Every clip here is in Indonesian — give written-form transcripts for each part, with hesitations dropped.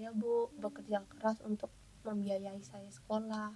saya Bu bekerja keras untuk membiayai saya sekolah.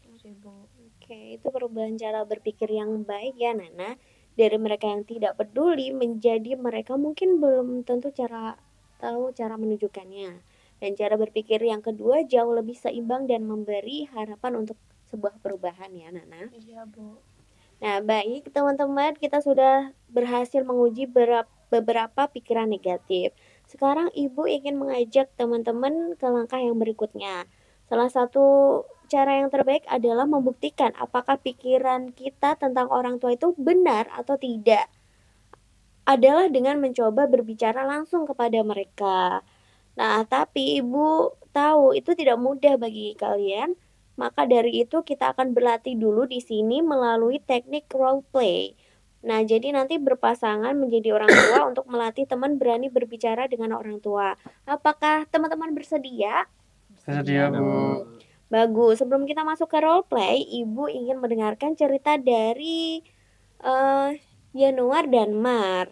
Itu sih Bu. Oke, itu perubahan cara berpikir yang baik ya, Nana. Dari mereka yang tidak peduli menjadi mereka mungkin belum tentu tahu cara menunjukkannya. Dan cara berpikir yang kedua jauh lebih seimbang dan memberi harapan untuk sebuah perubahan ya, Nana. Iya Bu. Nah, baik teman-teman, kita sudah berhasil menguji beberapa pikiran negatif. Sekarang Ibu ingin mengajak teman-teman ke langkah yang berikutnya. Salah satu cara yang terbaik adalah membuktikan apakah pikiran kita tentang orang tua itu benar atau tidak. Adalah dengan mencoba berbicara langsung kepada mereka. Nah, tapi Ibu tahu itu tidak mudah bagi kalian. Maka dari itu kita akan berlatih dulu di sini melalui teknik role play. Nah, jadi nanti berpasangan menjadi orang tua untuk melatih teman berani berbicara dengan orang tua. Apakah teman-teman bersedia? Bersedia, Bu. Bagus. Sebelum kita masuk ke role play, Ibu ingin mendengarkan cerita dari eh Yanuar dan Mar.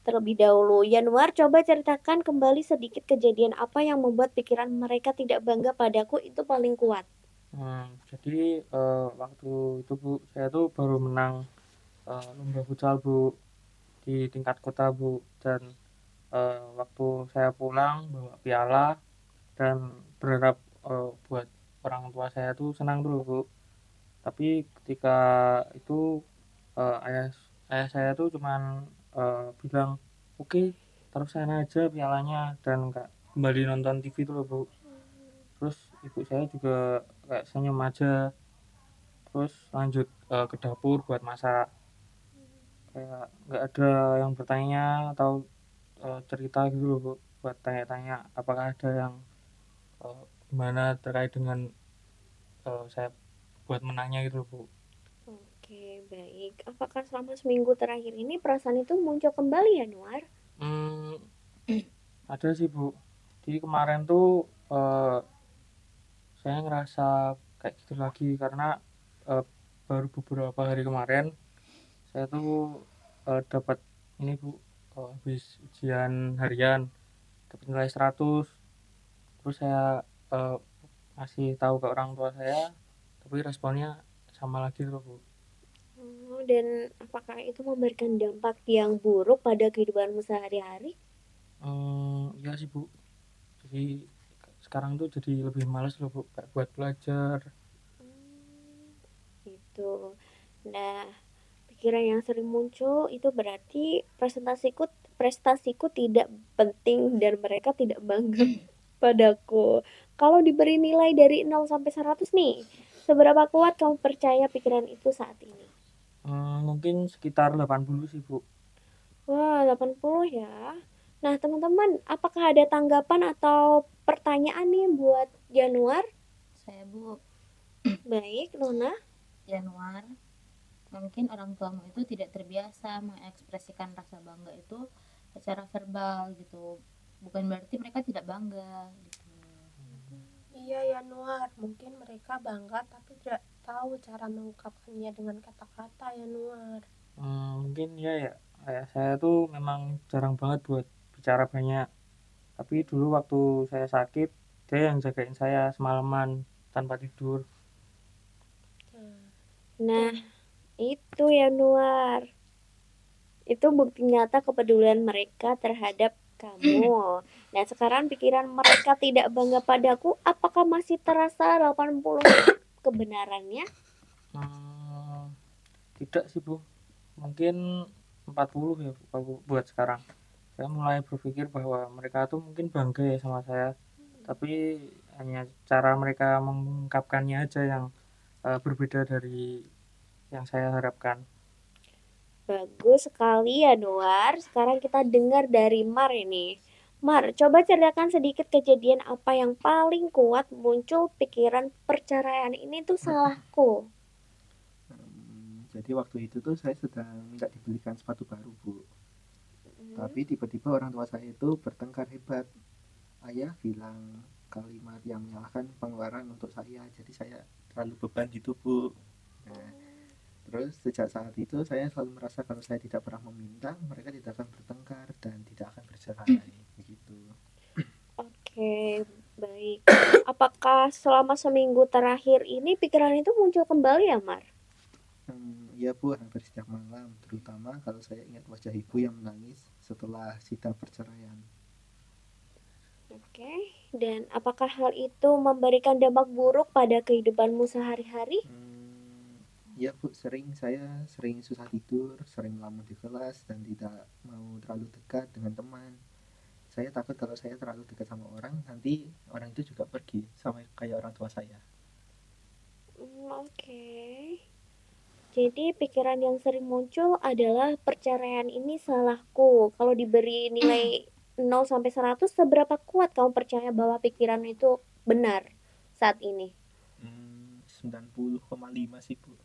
Terlebih dahulu, Yanuar coba ceritakan kembali sedikit kejadian apa yang membuat pikiran mereka tidak bangga padaku itu paling kuat. Jadi waktu itu Bu, saya tuh baru menang lomba futsal Bu di tingkat kota Bu, dan waktu saya pulang bawa piala dan berharap buat orang tua saya tuh senang dulu Bu. Tapi ketika itu ayah ayah saya tuh cuman bilang oke, taruh sana aja pialanya dan nggak kembali nonton TV dulu Bu. Terus ibu saya juga kayak senyum aja, terus lanjut ke dapur buat masak. Kayak nggak ada yang bertanya atau cerita gitu loh Bu, buat tanya-tanya apakah ada yang gimana terkait dengan saya buat menangnya gitu loh Bu. Oke, baik. Apakah selama seminggu terakhir ini perasaan itu muncul kembali ya, Nuar? Hmm, ada sih Bu. Jadi kemarin tuh saya ngerasa kayak gitu lagi karena eh, baru beberapa hari kemarin saya tuh dapat ini Bu, habis ujian harian dapat nilai 100. Terus saya eh, ngasih tahu ke orang tua saya, tapi responnya sama lagi tuh Bu. Oh, dan apakah itu memberikan dampak yang buruk pada kehidupanmu sehari-hari? Iya sih Bu, jadi sekarang tuh jadi lebih males loh Bu, kayak buat belajar. Itu. Nah, pikiran yang sering muncul itu berarti prestasiku tidak penting dan mereka tidak bangga padaku. Kalau diberi nilai dari 0 sampai 100 nih, seberapa kuat kamu percaya pikiran itu saat ini? Mungkin sekitar 80 sih Bu. Wah, 80 ya. Nah, teman-teman, apakah ada tanggapan atau pertanyaan nih buat Januar? Saya Bu Baik, Luna. Januar, mungkin orang tuamu itu tidak terbiasa mengekspresikan rasa bangga itu secara verbal gitu. Bukan berarti mereka tidak bangga gitu. Iya Yanuar, mungkin mereka bangga tapi tidak tahu cara mengungkapkannya dengan kata-kata Yanuar. Mungkin ya saya tuh memang jarang banget buat bicara banyak. Tapi dulu waktu saya sakit, dia yang jagain saya semalaman tanpa tidur. Nah, itu Januar. Itu bukti nyata kepedulian mereka terhadap kamu. Nah, sekarang pikiran mereka tidak bangga padaku, apakah masih terasa 80 kebenarannya? Hmm, Tidak sih Bu, mungkin 40 ya Bu, buat sekarang. Saya mulai berpikir bahwa mereka tuh mungkin bangga ya sama saya, tapi hanya cara mereka mengungkapkannya aja yang berbeda dari yang saya harapkan. Bagus sekali ya, Noar. Sekarang kita dengar dari Mar ini. Mar, coba ceritakan sedikit kejadian apa yang paling kuat muncul pikiran perceraian ini tuh salahku. Jadi waktu itu tuh saya sedang minta dibelikan sepatu baru Bu, tapi tiba-tiba orang tua saya itu bertengkar hebat. Ayah bilang kalimat yang menyalahkan pengeluaran untuk saya, jadi saya terlalu beban gitu Bu. Nah, terus sejak saat itu saya selalu merasa kalau saya tidak pernah meminta, mereka tidak akan bertengkar dan tidak akan bercerai begitu. Oke, Baik. Apakah selama seminggu terakhir ini pikiran itu muncul kembali ya, Mar? Iya Bu, hampir setiap malam, terutama kalau saya ingat wajah ibu yang menangis setelah sidang perceraian. Oke. Dan apakah hal itu memberikan dampak buruk pada kehidupanmu sehari-hari? Iya Bu, saya sering susah tidur, sering melamun di kelas, dan tidak mau terlalu dekat dengan teman. Saya takut kalau saya terlalu dekat sama orang, nanti orang itu juga pergi, sama kayak orang tua saya. Oke. Jadi pikiran yang sering muncul adalah perceraian ini salahku. Kalau diberi nilai 0 sampai 100, seberapa kuat kamu percaya bahwa pikiran itu benar saat ini? 90,5 sih Bu.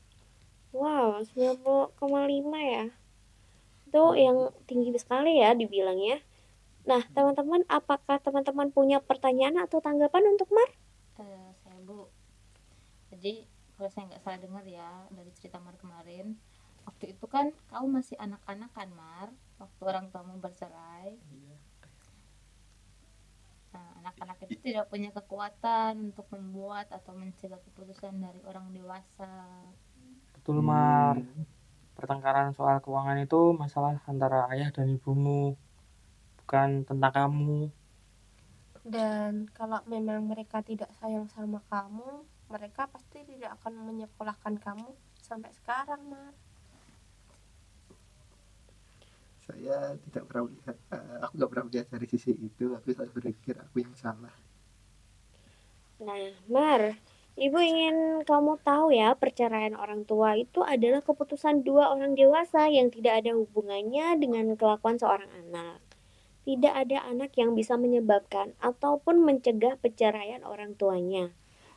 Wow, 90,5 ya. Itu yang tinggi sekali ya dibilangnya. Nah, teman-teman, apakah teman-teman punya pertanyaan atau tanggapan untuk Mar? Saya Bu, jadi kalau saya nggak salah dengar ya dari cerita Mar kemarin, waktu itu kan kamu masih anak-anak kan Mar, waktu orang tuamu bercerai. Nah, anak-anak itu tidak punya kekuatan untuk membuat atau mencegah keputusan dari orang dewasa. Betul, Mar. Pertengkaran soal keuangan itu masalah antara ayah dan ibumu, bukan tentang kamu. Dan kalau memang mereka tidak sayang sama kamu, mereka pasti tidak akan menyekolahkan kamu sampai sekarang, Mar. Saya tidak pernah melihat, aku nggak pernah melihat dari sisi itu. Aku selalu berpikir aku yang salah. Nah, Mar, Ibu ingin kamu tahu ya, perceraian orang tua itu adalah keputusan dua orang dewasa yang tidak ada hubungannya dengan kelakuan seorang anak. Tidak ada anak yang bisa menyebabkan ataupun mencegah perceraian orang tuanya.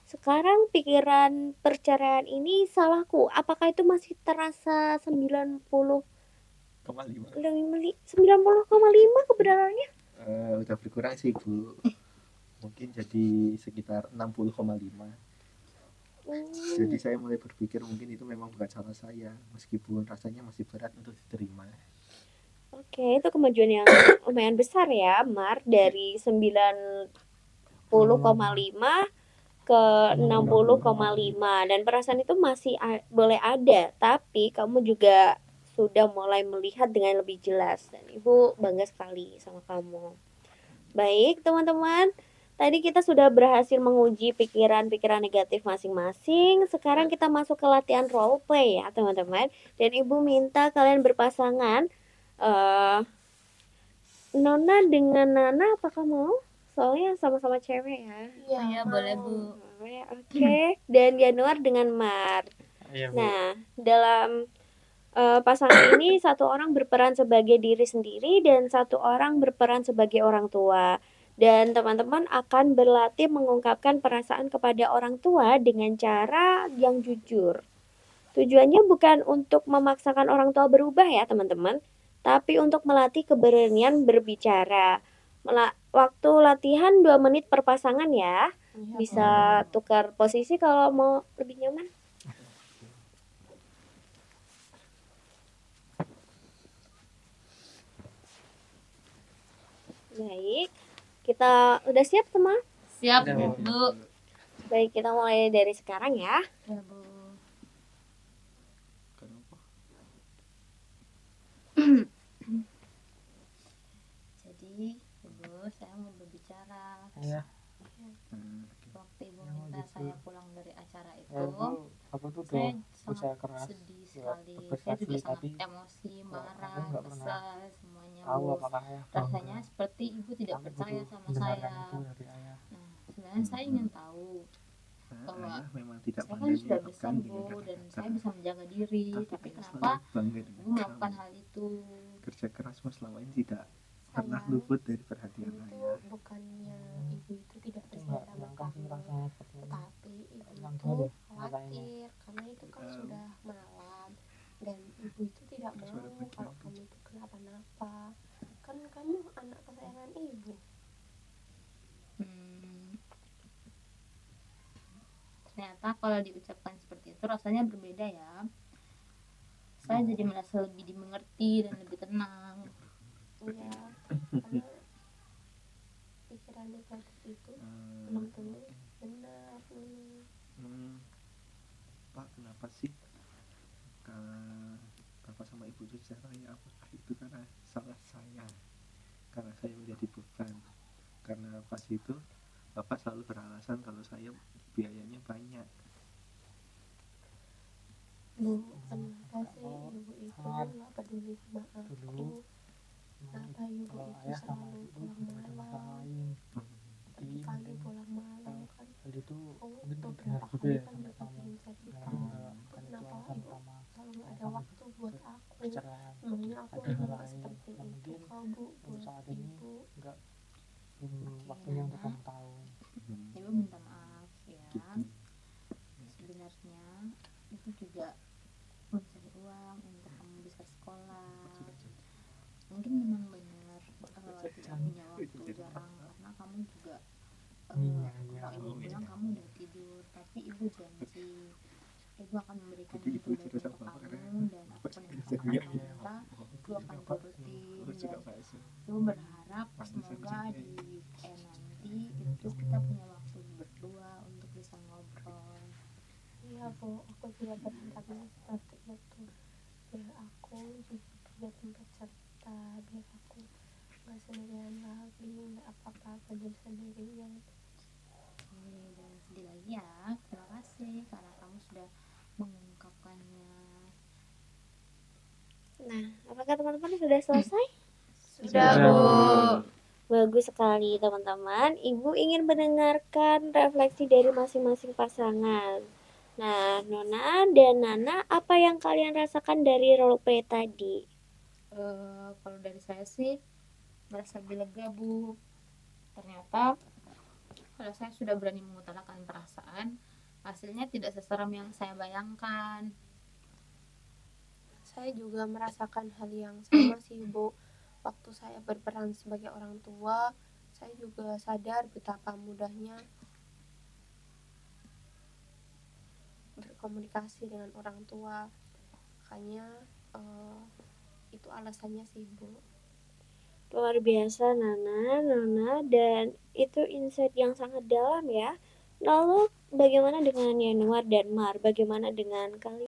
Sekarang pikiran perceraian ini salahku. Apakah itu masih terasa 90,5 kebenarannya? Udah berkurang sih Bu, mungkin jadi sekitar 60,5. Jadi saya mulai berpikir mungkin itu memang bukan salah saya, meskipun rasanya masih berat untuk diterima. Oke, itu kemajuan yang lumayan besar ya, Mar, dari 90,5 ke 60,5, dan perasaan itu masih boleh ada, tapi kamu juga sudah mulai melihat dengan lebih jelas, dan Ibu bangga sekali sama kamu. Baik, teman-teman, tadi kita sudah berhasil menguji pikiran-pikiran negatif masing-masing. Sekarang kita masuk ke latihan role play ya, teman-teman. Dan Ibu minta kalian berpasangan, Nona dengan Nana, apakah mau? Soalnya sama-sama cewek ya. Iya, boleh Bu. Oke. Dan Januar dengan Mar. Iya, Bu. Nah, dalam pasangan ini satu orang berperan sebagai diri sendiri dan satu orang berperan sebagai orang tua. Dan teman-teman akan berlatih mengungkapkan perasaan kepada orang tua dengan cara yang jujur. Tujuannya bukan untuk memaksakan orang tua berubah ya teman-teman, tapi untuk melatih keberanian berbicara. Waktu latihan 2 menit per pasangan ya. Iya, Bisa tukar posisi kalau mau lebih nyaman. Baik, kita udah siap semua? Siap Udah, Bu. Baik, kita mulai dari sekarang ya. Ya Bu. Kenapa? Jadi Ibu, saya mau berbicara. Iya. Waktu Ibu Ya, minta gitu. saya pulang dari acara itu, Ya, Bu, aku tuh saya udah usaha sangat keras sedih buat sekali. Saya berprestasi, juga sangat tapi emosi, aku marah, nggak pernah kesal, semuanya tahu Bu. apakah ayah Rasanya seperti Ibu tidak Kami percaya butuh sama mendengarkan saya. itu dari ayah. Nah, sebenarnya saya ingin tahu bahwa Ayah memang tidak saya kan pandai sudah besar menyebabkan dengan Bu, dan kata-kata. saya bisa menjaga diri, tapi Tapi ayah kenapa selalu bangga dengan Ibu melakukan kamu. hal itu? Kerja kerasmu selama ini tidak pernah Sayang, luput dari perhatian itu ayah. bukannya ibu itu tidak Itu percaya nggak sama nyangka sih kamu, rasanya seperti ini. tetapi ibu Tenang itu deh, khawatir karena itu kan sudah malam dan ibu itu tidak mau Suara kalau bergerak. kamu itu kenapa-napa, kan kamu anak kesayangan ibu. Ternyata kalau diucapkan seperti itu rasanya berbeda ya. Saya jadi merasa lebih dimengerti dan lebih tenang. Iya, karena pikiran pikiran negatif itu belum tentu benar. Pak, kenapa sih Bapak sama Ibu itu caranya apakah itu karena salah saya, karena saya menjadi beban? Karena pas itu Bapak selalu beralasan kalau saya biayanya banyak. Bu, kenapa sih ibu itu nggak peduli sama aku? Dulu Kenapa ibu itu ayah sama selalu ibu pulang punya masalah malam, lain. pagi-pagi pulang malam kan? Hal itu Oh, mungkin benar beberapa juga kali ya kan sampai juga kamu pengen cerita. bukan itu Kenapa alasan ibu utama selalu nggak ada kamu waktu buat aku? perceraian. Emangnya aku Ada hal nggak lain seperti yang itu mungkin kok Bu untuk buat saat ini ibu. enggak waktunya untuk kamu tahu. Ibu minta maaf ya, Gitu. sebenarnya itu juga mencari uang untuk kamu bisa sekolah. Mungkin memang benar tidak punya waktu, jarang, karena kamu juga kalau ibu bilang kamu udah tidur, tapi ibu janji ibu akan memberikan Jadi yang ibu terbaik cerita untuk sama kamu, karena dan apapun yang saya kamu lihat minta ibu akan turutin. Ibu juga Dan bakso. ibu berharap semoga di weekend nanti itu kita punya waktu berdua untuk bisa ngobrol. Iya Bu, aku juga berharapnya seperti itu. Biar aku juga punya tempat cerita, biar aku nggak sendirian lagi, nggak apa-apa diri sendirian. Oke, jangan sedih lagi ya. Terima kasih karena kamu sudah mengungkapkannya. Nah, apakah teman-teman sudah selesai? Sudah Sudah, Bu. Bagus sekali teman-teman. Ibu ingin mendengarkan refleksi dari masing-masing pasangan. Nah, Nona dan Nana, apa yang kalian rasakan dari roleplay tadi? Kalau dari saya sih merasa lebih lega Bu. Ternyata kalau saya sudah berani mengutarakan perasaan, hasilnya tidak seseram yang saya bayangkan. Saya juga merasakan hal yang sama sih Bu. Waktu saya berperan sebagai orang tua, saya juga sadar betapa mudahnya berkomunikasi dengan orang tua. Makanya itu alasannya sih Bu. Luar biasa Nana, Nona, dan itu insight yang sangat dalam ya. Lalu bagaimana dengan Yanuar dan Mar? Bagaimana dengan kalian?